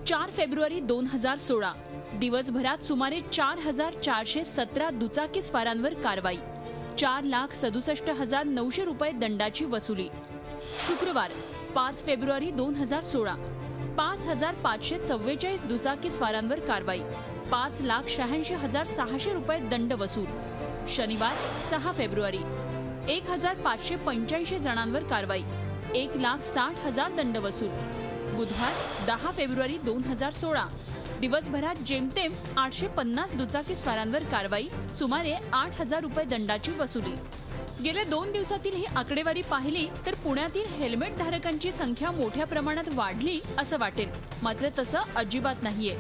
4 February 2016 दिवसभरात सुमारे 4417 दुचाकीस्वारांवर कारवाई, 4,67,900 रुपये दंडाची वसुली। शुक्रवार 5 फेब्रुवारी 2016 5,544 दुचाकीस्वारांवर कारवाई, 5,86,600 रुपये दंड वसूल। शनिवार 6 फेब्रुवारी 1,585 जणांवर कारवाई, 1,60,000 दंड वसूल। बुधवार 10 फेब्रुवारी 2016 दिवसभरात जेमतेम 850 दुचाकीस्वारांवर कारवाई, सुमारे 8,000 रुपये दंडाची वसुली। गेल्या 2 दिवसातील ही आकडेवारी पाहिली तर पुण्यातील हेल्मेट धारकांची संख्या मोठ्या प्रमाणात वाढली असं वाटेल, मात्र तसं अजिबात नाहीये।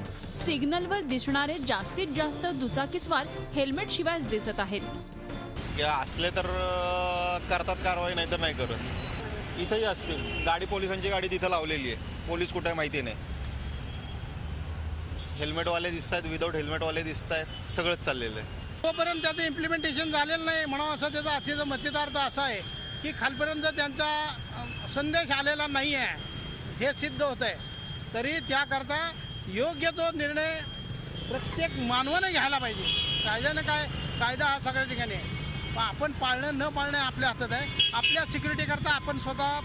सिग्नलवर दिसणारे जास्तीत जास्त दुचाकीस्वार हेल्मेट शिवायच दिसत आहेत। असले तर करतात कारवाई, नाही तर नाही करत। इथंही असतील गाडी, पोलिसांची गाडी तिथं लावलेली आहे, पोलीस कुठे माहिती नाही। हेल्मेटवाले दिसत आहेत, विदाऊट हेल्मेटवाले दिसत आहेत, सगळंच चाललेलं आहे। तोपर्यंत त्याचं इम्प्लिमेंटेशन झालेलं नाही म्हणून असं त्याचा आजचा मतितार्थ असा आहे की खालपर्यंत त्यांचा संदेश आलेला नाही आहे, हे सिद्ध होत आहे। तरी त्याकरता योग्य तो निर्णय प्रत्येक मानवाने घ्यायला पाहिजे। कायद्यानं काय, कायदा हा सगळ्या ठिकाणी आहे, आपण पाळणं न पाळणं आपल्या हातात आहे। आपल्या सिक्युरिटी करता आपण स्वतः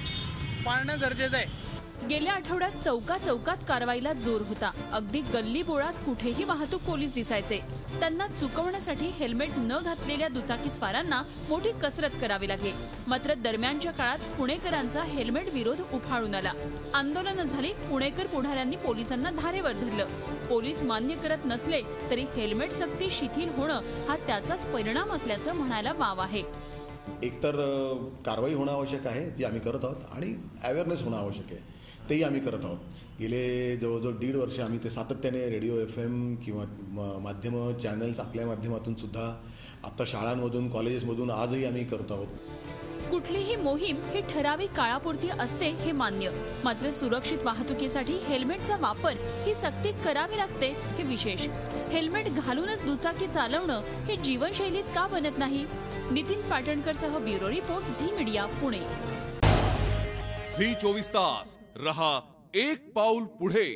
पाळणं गरजेचं आहे। गेल्या आठवड्यात चौकात कारवाईला जोर होता। अगदी गल्ली बोळात कुठेही वाहतूक पोलीस दिसायचे। त्यांना चुकवण्यासाठी हेल्मेट न घातलेल्या दुचाकीस्वारांना मोठी कसरत करावी लागली। मात्र दरम्यानच्या काळात पुणेकरांचा हेल्मेट विरोध उफाळून आला। आंदोलनं झाली, पुणेकर पुढाऱ्यांनी पोलिसांना धारेवर धरलं। पोलीस मान्य करत नसले तरी हेल्मेट सक्ती शिथिल होणं हा त्याचाच परिणाम असल्याचं म्हणायला वाव आहे। एकतर कारवाई होणं आवश्यक आहे, जी आम्ही करत आहोत, आणि अवेअरनेस होणं आवश्यक आहे, तेही आम्ही करत आहोत। गेले जवळजवळ 1.5 वर्ष आम्ही ते सातत्याने रेडिओ FM किंवा माध्यमं चॅनल्स आपल्या माध्यमातून सुद्धा, आता शाळांमधून कॉलेजेसमधून आजही आम्ही करत आहोत। कुठलीही मोहीम ही ठराविक काळापुरती असते हे मान्य, मात्र सुरक्षित वाहतुकीसाठी हेल्मेटचा वापर ही सक्ती करावी लागते हे विशेष। हेल्मेट घालूनच दुचाकी चालवणं हे जीवनशैलीच का बनत नाही? नितीन पाटणकरसह bureau report, Zee media, Pune. Zee 24 तास रहा एक पाऊल पुढे।